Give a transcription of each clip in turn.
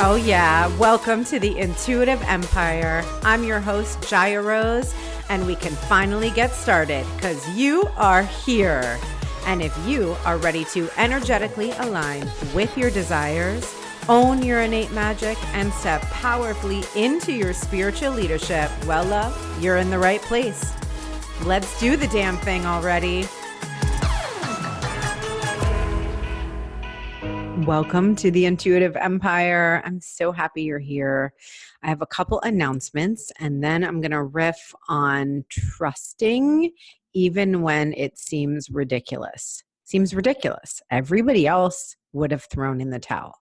Oh yeah, welcome to the Intuitive Empire. I'm your host, Jaya Rose, and we can finally get started because you are here. And if you are ready to energetically align with your desires, own your innate magic, and step powerfully into your spiritual leadership, well, love, you're in the right place. Let's do the damn thing already. Welcome to the Intuitive Empire. I'm so happy you're here. I have a couple announcements, and then I'm going to riff on trusting even when it seems ridiculous. Seems ridiculous. Everybody else would have thrown in the towel.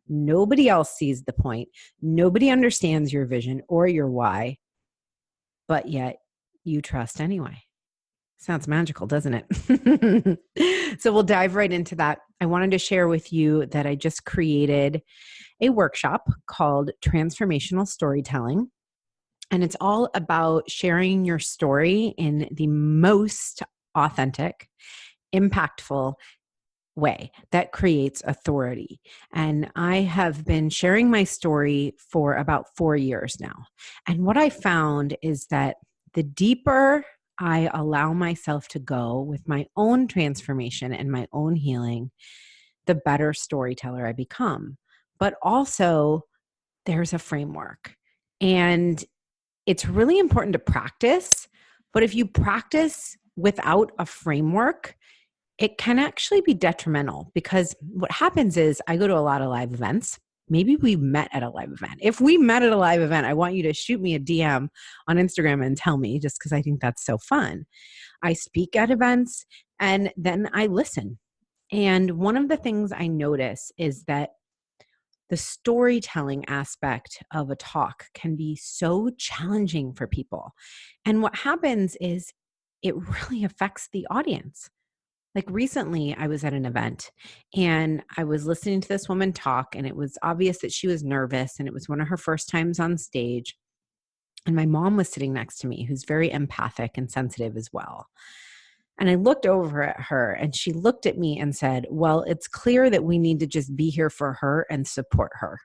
Nobody else sees the point. Nobody understands your vision or your why, but yet you trust anyway. Sounds magical, doesn't it? So we'll dive right into that. I wanted to share with you that I just created a workshop called Transformational Storytelling. And it's all about sharing your story in the most authentic, impactful way that creates authority. And I have been sharing my story for about 4 years now. And what I found is that the deeper I allow myself to go with my own transformation and my own healing, the better storyteller I become. But also, there's a framework. And it's really important to practice. But if you practice without a framework, it can actually be detrimental, because what happens is I go to a lot of live events. Maybe we met at a live event. If we met at a live event, I want you to shoot me a DM on Instagram and tell me, just because I think that's so fun. I speak at events and then I listen. And one of the things I notice is that the storytelling aspect of a talk can be so challenging for people. And what happens is it really affects the audience. Like recently, I was at an event and I was listening to this woman talk, and it was obvious that she was nervous, and it was one of her first times on stage. And my mom was sitting next to me, who's very empathic and sensitive as well. And I looked over at her and she looked at me and said, "Well, it's clear that we need to just be here for her and support her."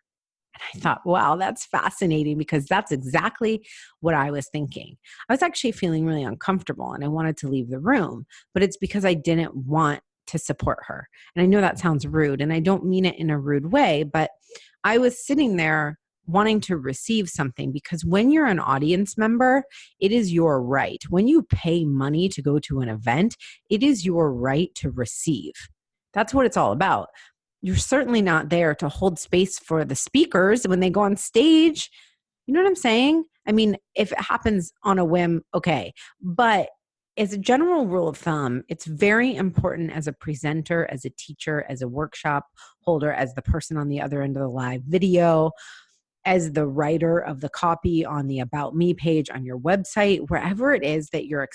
And I thought, wow, that's fascinating, because that's exactly what I was thinking. I was actually feeling really uncomfortable and I wanted to leave the room, but it's because I didn't want to support her. And I know that sounds rude, and I don't mean it in a rude way, but I was sitting there wanting to receive something, because when you're an audience member, it is your right. When you pay money to go to an event, it is your right to receive. That's what it's all about. You're certainly not there to hold space for the speakers when they go on stage. You know what I'm saying? I mean, if it happens on a whim, okay. But as a general rule of thumb, it's very important as a presenter, as a teacher, as a workshop holder, as the person on the other end of the live video, as the writer of the copy on the About Me page on your website, wherever it is that you're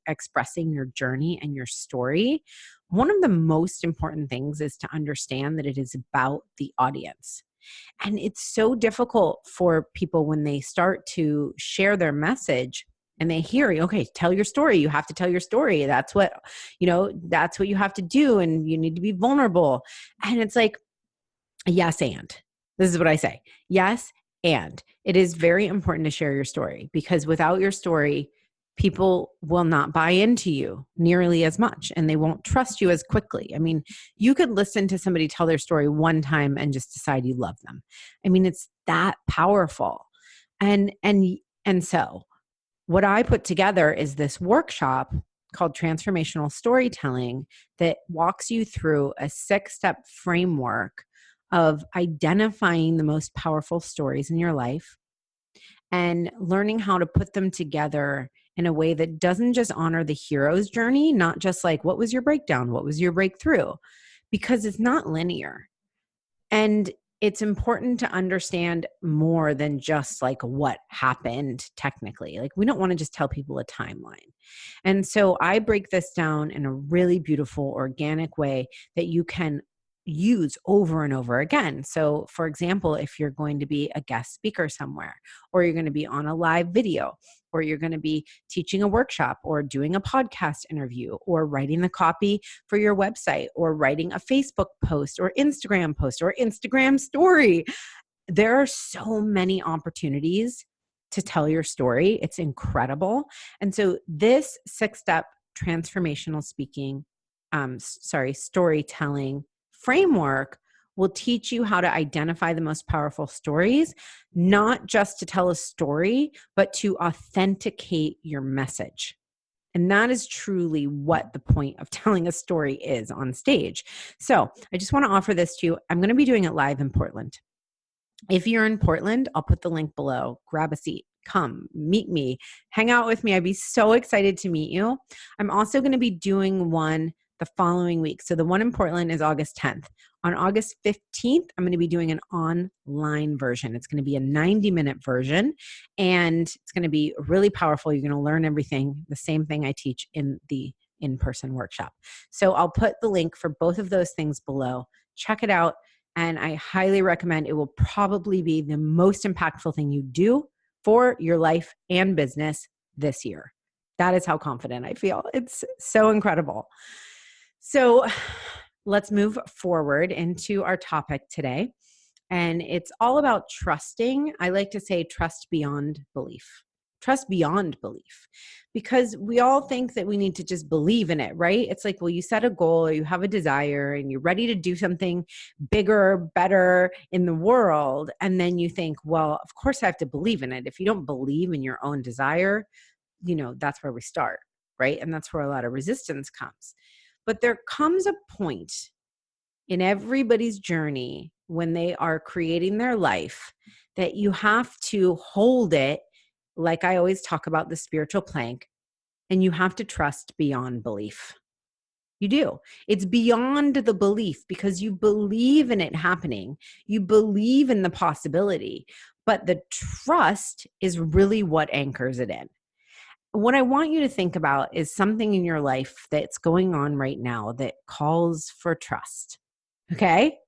expressing your journey and your story, one of the most important things is to understand that it is about the audience. And it's so difficult for people when they start to share their message and they hear, okay, tell your story. You have to tell your story. That's what you have to do. And you need to be vulnerable. And it's like, yes, and. This is what I say. Yes, and. It is very important to share your story, because without your story, people will not buy into you nearly as much, and they won't trust you as quickly. I mean, you could listen to somebody tell their story one time and just decide you love them. I mean, it's that powerful. And so what I put together is this workshop called Transformational Storytelling that walks you through a 6-step framework of identifying the most powerful stories in your life and learning how to put them together in a way that doesn't just honor the hero's journey, not just like, what was your breakdown? What was your breakthrough? Because it's not linear. And it's important to understand more than just like what happened technically. Like, we don't want to just tell people a timeline. And so I break this down in a really beautiful, organic way that you can use over and over again. So for example, if you're going to be a guest speaker somewhere, or you're going to be on a live video, or you're going to be teaching a workshop, or doing a podcast interview, or writing the copy for your website, or writing a Facebook post or Instagram story, there are so many opportunities to tell your story. It's incredible. And so this 6-step transformational storytelling framework will teach you how to identify the most powerful stories, not just to tell a story, but to authenticate your message. And that is truly what the point of telling a story is on stage. So I just want to offer this to you. I'm going to be doing it live in Portland. If you're in Portland, I'll put the link below. Grab a seat. Come, meet me, hang out with me. I'd be so excited to meet you. I'm also going to be doing one the following week. So the one in Portland is August 10th. On August 15th, I'm going to be doing an online version. It's going to be a 90-minute version, and it's going to be really powerful. You're going to learn everything, the same thing I teach in the in-person workshop. So I'll put the link for both of those things below. Check it out. And I highly recommend. It will probably be the most impactful thing you do for your life and business this year. That is how confident I feel. It's so incredible. So let's move forward into our topic today. And it's all about trusting. I like to say trust beyond belief. Trust beyond belief, because we all think that we need to just believe in it, right? It's like, well, you set a goal or you have a desire and you're ready to do something bigger, better in the world. And then you think, well, of course I have to believe in it. If you don't believe in your own desire, that's where we start, right? And that's where a lot of resistance comes. But there comes a point in everybody's journey when they are creating their life that you have to hold it. Like I always talk about the spiritual plank, and you have to trust beyond belief. You do. It's beyond the belief because you believe in it happening. You believe in the possibility, but the trust is really what anchors it in. What I want you to think about is something in your life that's going on right now that calls for trust. Okay?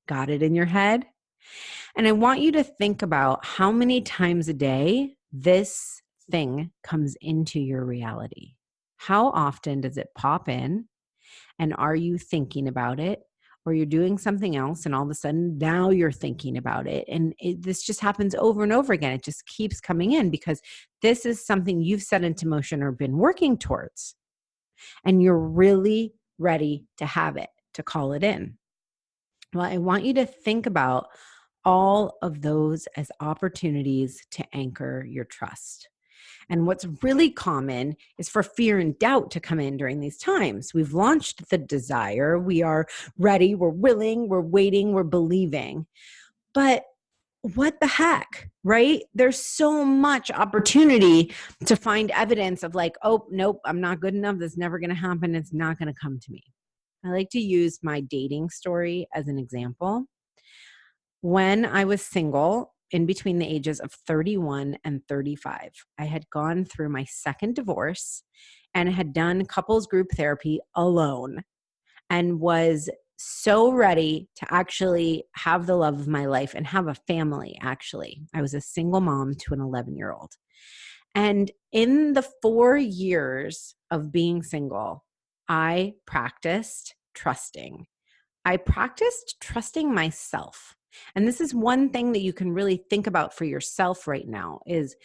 Got it in your head? And I want you to think about how many times a day this thing comes into your reality. How often does it pop in? And are you thinking about it? Or you're doing something else and all of a sudden now you're thinking about it. And this just happens over and over again. It just keeps coming in because this is something you've set into motion or been working towards. And you're really ready to have it, to call it in. Well, I want you to think about all of those as opportunities to anchor your trust. And what's really common is for fear and doubt to come in during these times. We've launched the desire. We are ready. We're willing. We're waiting. We're believing. But what the heck, right? There's so much opportunity to find evidence of like, oh, nope, I'm not good enough. This is never going to happen. It's not going to come to me. I like to use my dating story as an example. When I was single, in between the ages of 31 and 35, I had gone through my second divorce and had done couples group therapy alone and was so ready to actually have the love of my life and have a family, actually. I was a single mom to an 11-year-old. And in the 4 years of being single, I practiced trusting. I practiced trusting myself. And this is one thing that you can really think about for yourself right now is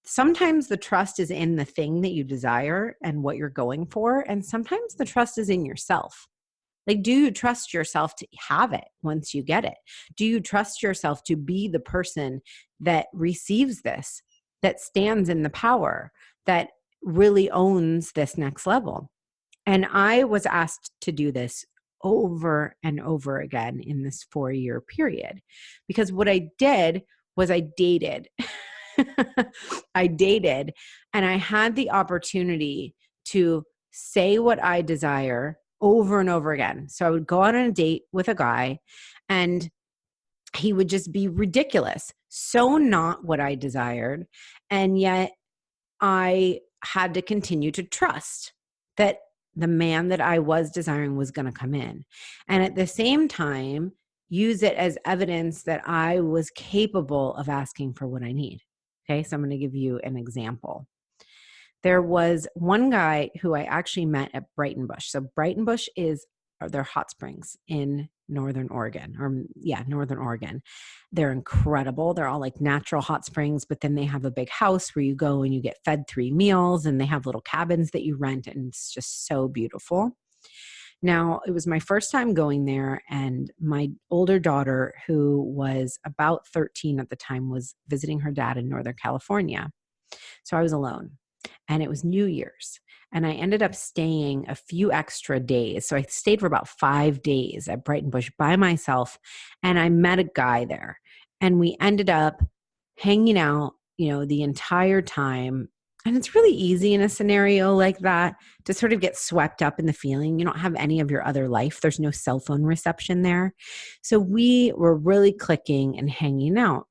sometimes the trust is in the thing that you desire and what you're going for. And sometimes the trust is in yourself. Like, do you trust yourself to have it once you get it? Do you trust yourself to be the person that receives this, that stands in the power, that really owns this next level? And I was asked to do this over and over again in this 4-year period. Because what I did was I dated. I dated and I had the opportunity to say what I desire over and over again. So I would go out on a date with a guy and he would just be ridiculous. So not what I desired. And yet I had to continue to trust that the man that I was desiring was going to come in. And at the same time, use it as evidence that I was capable of asking for what I need. Okay, so I'm going to give you an example. There was one guy who I actually met at Brighton Bush. So Brighton Bush they're hot springs in Northern Oregon, Northern Oregon. They're incredible. They're all like natural hot springs, but then they have a big house where you go and you get fed 3 meals, and they have little cabins that you rent, and it's just so beautiful. Now, it was my first time going there, and my older daughter, who was about 13 at the time, was visiting her dad in Northern California. So I was alone, and it was New Year's. And I ended up staying a few extra days. So I stayed for about 5 days at Brighton Bush by myself. And I met a guy there. And we ended up hanging out, the entire time. And it's really easy in a scenario like that to sort of get swept up in the feeling. You don't have any of your other life. There's no cell phone reception there. So we were really clicking and hanging out.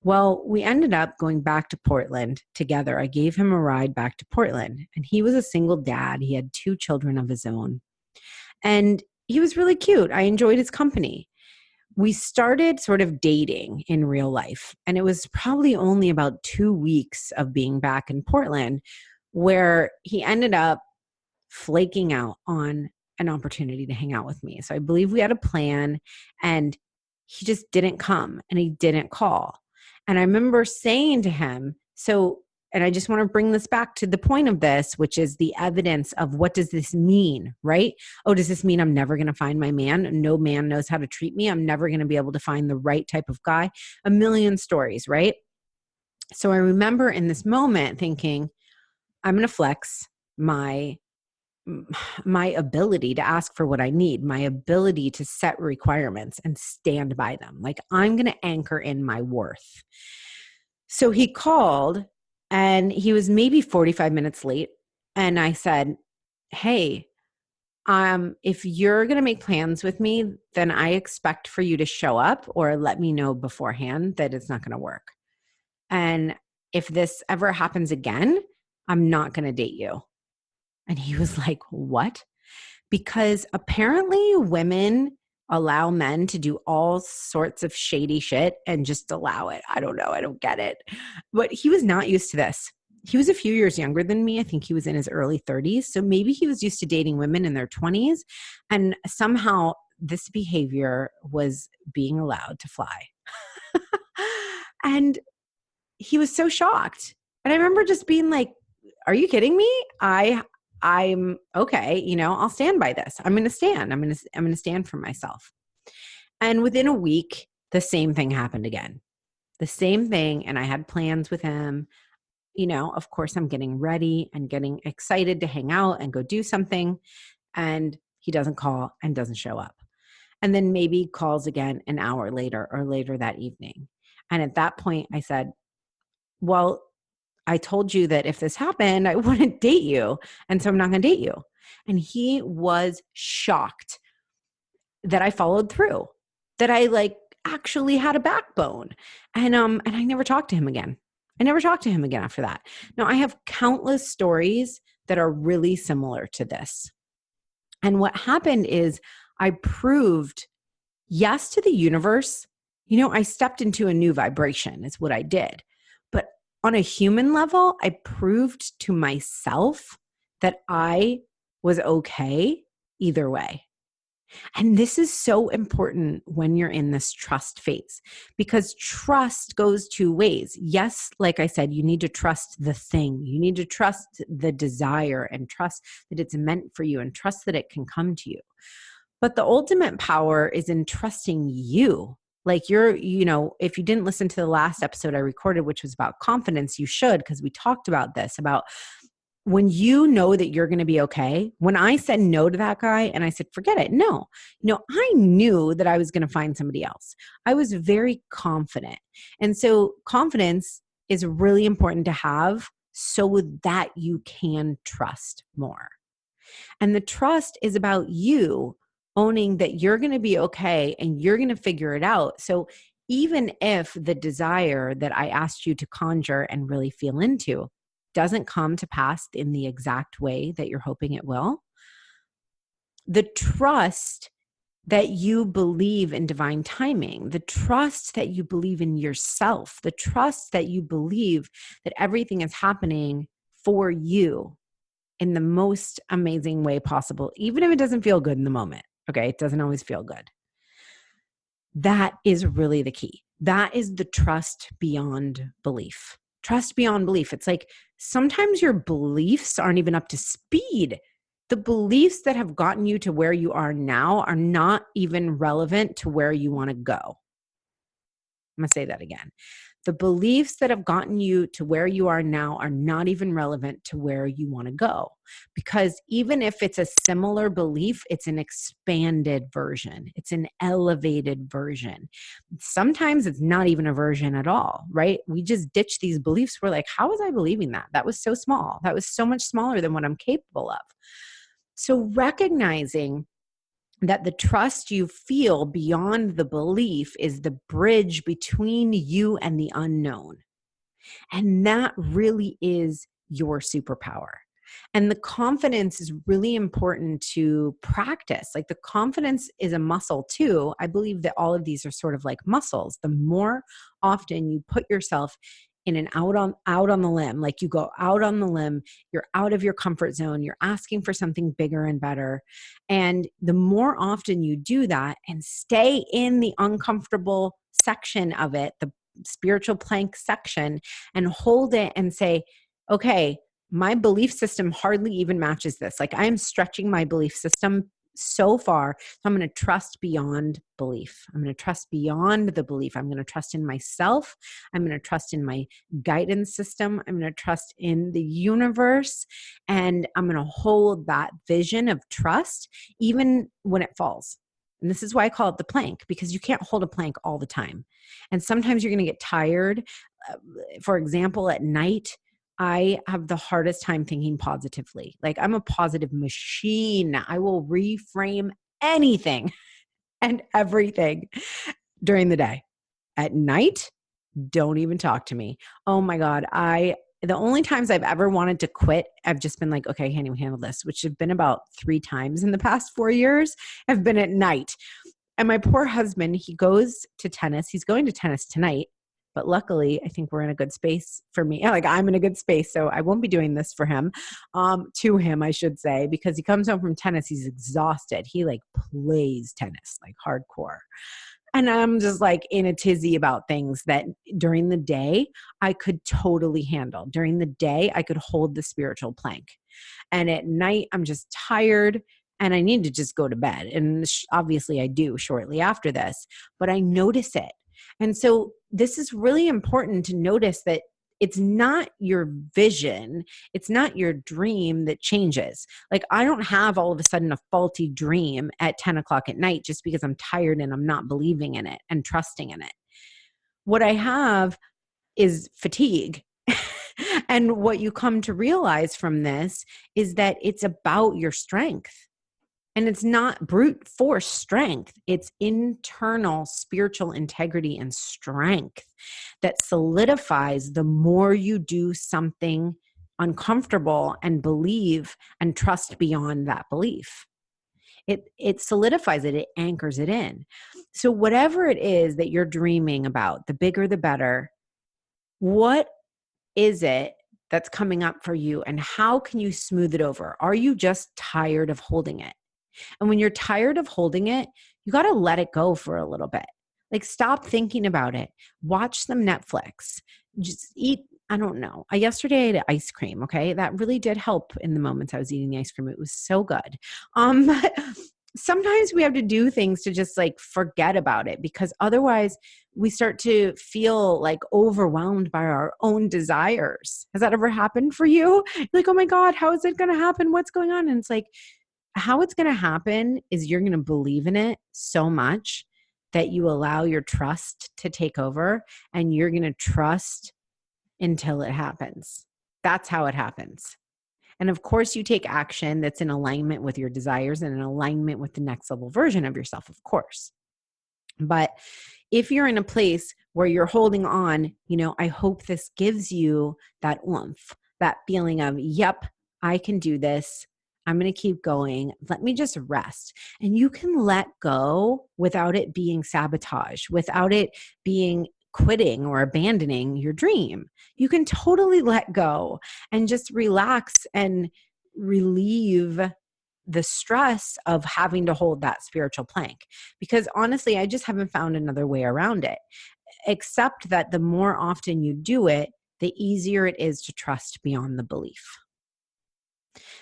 Well, we ended up going back to Portland together. I gave him a ride back to Portland, and he was a single dad. He had 2 children of his own, and he was really cute. I enjoyed his company. We started sort of dating in real life, and it was probably only about 2 weeks of being back in Portland where he ended up flaking out on an opportunity to hang out with me. So I believe we had a plan, and he just didn't come, and he didn't call. And I remember saying to him, and I just want to bring this back to the point of this, which is the evidence of what does this mean, right? Oh, does this mean I'm never going to find my man? No man knows how to treat me. I'm never going to be able to find the right type of guy. A million stories, right? So I remember in this moment thinking, I'm going to flex my ability to ask for what I need, my ability to set requirements and stand by them. Like, I'm going to anchor in my worth. So he called, and he was maybe 45 minutes late. And I said, hey, if you're going to make plans with me, then I expect for you to show up or let me know beforehand that it's not going to work. And if this ever happens again, I'm not going to date you. And he was like, what? Because apparently women allow men to do all sorts of shady shit and just allow it. I don't know. I don't get it. But he was not used to this. He was a few years younger than me. I think he was in his early 30s. So maybe he was used to dating women in their 20s. And somehow this behavior was being allowed to fly. And he was so shocked. And I remember just being like, are you kidding me? I'm okay. I'll stand by this. I'm going to stand. I'm going to stand for myself. And within a week, the same thing happened again. The same thing. And I had plans with him. Of course, I'm getting ready and getting excited to hang out and go do something. And he doesn't call and doesn't show up. And then maybe calls again an hour later or later that evening. And at that point, I said, well, I told you that if this happened, I wouldn't date you. And so I'm not going to date you. And he was shocked that I followed through, that I actually had a backbone. And I never talked to him again. I never talked to him again after that. Now, I have countless stories that are really similar to this. And what happened is I proved yes to the universe. I stepped into a new vibration is what I did. But on a human level, I proved to myself that I was okay either way. And this is so important when you're in this trust phase, because trust goes 2 ways. Yes, like I said, you need to trust the thing. You need to trust the desire and trust that it's meant for you and trust that it can come to you. But the ultimate power is in trusting you. Like if you didn't listen to the last episode I recorded, which was about confidence, you should, because we talked about this, about when you know that you're going to be okay. When I said no to that guy and I said, forget it. No, I knew that I was going to find somebody else. I was very confident. And so confidence is really important to have so that you can trust more. And the trust is about you owning that you're going to be okay and you're going to figure it out. So even if the desire that I asked you to conjure and really feel into doesn't come to pass in the exact way that you're hoping it will, the trust that you believe in divine timing, the trust that you believe in yourself, the trust that you believe that everything is happening for you in the most amazing way possible, even if it doesn't feel good in the moment. Okay, it doesn't always feel good. That is really the key. That is the trust beyond belief. Trust beyond belief. It's like sometimes your beliefs aren't even up to speed. The beliefs that have gotten you to where you are now are not even relevant to where you want to go. I'm going to say that again. The beliefs that have gotten you to where you are now are not even relevant to where you want to go. Because even if it's a similar belief, it's an expanded version. It's an elevated version. Sometimes it's not even a version at all, right? We just ditch these beliefs. We're like, how was I believing that? That was so small. That was so much smaller than what I'm capable of. So recognizing that the trust you feel beyond the belief is the bridge between you and the unknown. And that really is your superpower. And the confidence is really important to practice. Like the confidence is a muscle too. I believe that all of these are sort of like muscles. The more often you put yourself in an out on the limb, like you go out on the limb, you're out of your comfort zone, you're asking for something bigger and better. And the more often you do that and stay in the uncomfortable section of it, the spiritual plank section, and hold it and say, okay, my belief system hardly even matches this. Like I'm stretching my belief system so far. So I'm going to trust beyond belief. I'm going to trust beyond the belief. I'm going to trust in myself. I'm going to trust in my guidance system. I'm going to trust in the universe. And I'm going to hold that vision of trust even when it falls. And this is why I call it the plank, because you can't hold a plank all the time. And sometimes you're going to get tired. For example, at night, I have the hardest time thinking positively. Like I'm a positive machine. I will reframe anything and everything during the day. At night, don't even talk to me. Oh my God. The only times I've ever wanted to quit, I've just been like, okay, can you handle this? Which have been about 3 times in the past 4 years, have been at night. And my poor husband, he goes to tennis. He's going to tennis tonight. But luckily, I think we're in a good space for me. Like I'm in a good space, so I won't be doing this for him, to him, I should say, because he comes home from tennis, he's exhausted. He like plays tennis, like hardcore. And I'm just like in a tizzy about things that during the day I could totally handle. During the day, I could hold the spiritual plank. And at night, I'm just tired and I need to just go to bed. And obviously I do shortly after this, but I notice it. And so this is really important to notice that it's not your vision, it's not your dream that changes. Like I don't have all of a sudden a faulty dream at 10 o'clock at night just because I'm tired and I'm not believing in it and trusting in it. What I have is fatigue. And what you come to realize from this is that it's about your strength. And it's not brute force strength. It's internal spiritual integrity and strength that solidifies the more you do something uncomfortable and believe and trust beyond that belief. It solidifies it. It anchors it in. So whatever it is that you're dreaming about, the bigger, the better, what is it that's coming up for you and how can you smooth it over? Are you just tired of holding it? And when you're tired of holding it, you got to let it go for a little bit. Like stop thinking about it. Watch some Netflix. Just eat, I don't know. Yesterday I ate ice cream. Okay. That really did help in the moments I was eating the ice cream. It was so good. But sometimes we have to do things to just like forget about it because otherwise we start to feel like overwhelmed by our own desires. Has that ever happened for you? Like, oh my God, how is it going to happen? What's going on? And it's like, how it's going to happen is you're going to believe in it so much that you allow your trust to take over and you're going to trust until it happens. That's how it happens. And of course, you take action that's in alignment with your desires and in alignment with the next level version of yourself, of course. But if you're in a place where you're holding on, I hope this gives you that oomph, that feeling of, yep, I can do this. I'm going to keep going. Let me just rest. And you can let go without it being sabotage, without it being quitting or abandoning your dream. You can totally let go and just relax and relieve the stress of having to hold that spiritual plank. Because honestly, I just haven't found another way around it, except that the more often you do it, the easier it is to trust beyond the belief.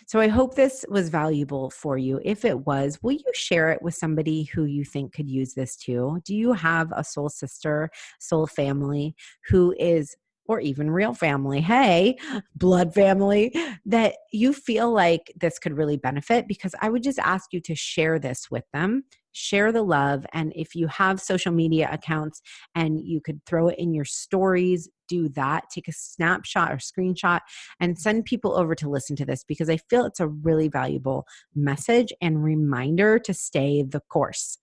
So I hope this was valuable for you. If it was, will you share it with somebody who you think could use this too? Do you have a soul sister, soul family who is, or even real family, hey, blood family, that you feel like this could really benefit? Because I would just ask you to share this with them, share the love. And if you have social media accounts and you could throw it in your stories, do that. Take a snapshot or screenshot and send people over to listen to this, because I feel it's a really valuable message and reminder to stay the course.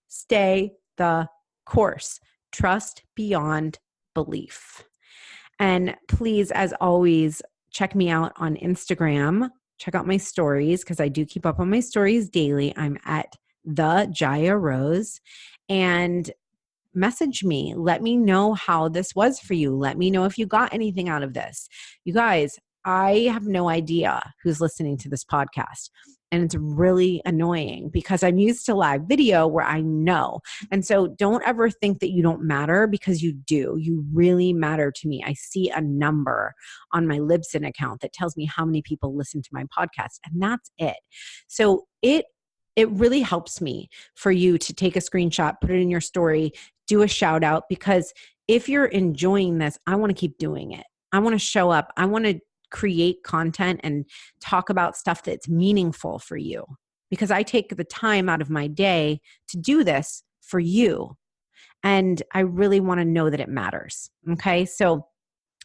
Stay the course. Trust beyond belief. And please, as always, check me out on Instagram. Check out my stories, because I do keep up on my stories daily. I'm at the Jaya Rose, and message me. Let me know how this was for you. Let me know if you got anything out of this. You guys, I have no idea who's listening to this podcast. And it's really annoying because I'm used to live video where I know. And so don't ever think that you don't matter, because you do. You really matter to me. I see a number on my Libsyn account that tells me how many people listen to my podcast, and that's it. So it really helps me for you to take a screenshot, put it in your story, do a shout out, because if you're enjoying this, I want to keep doing it. I want to show up. I want to create content and talk about stuff that's meaningful for you, because I take the time out of my day to do this for you. And I really want to know that it matters. Okay. So,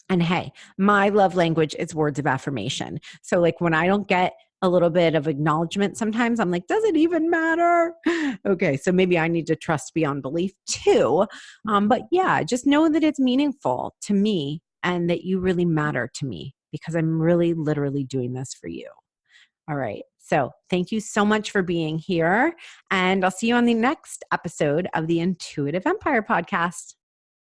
and hey, my love language is words of affirmation. So like when I don't get a little bit of acknowledgement, sometimes I'm like, does it even matter? Okay, so maybe I need to trust beyond belief too. But yeah, just know that it's meaningful to me and that you really matter to me, because I'm really literally doing this for you. All right. So thank you so much for being here. And I'll see you on the next episode of the Intuitive Empire podcast.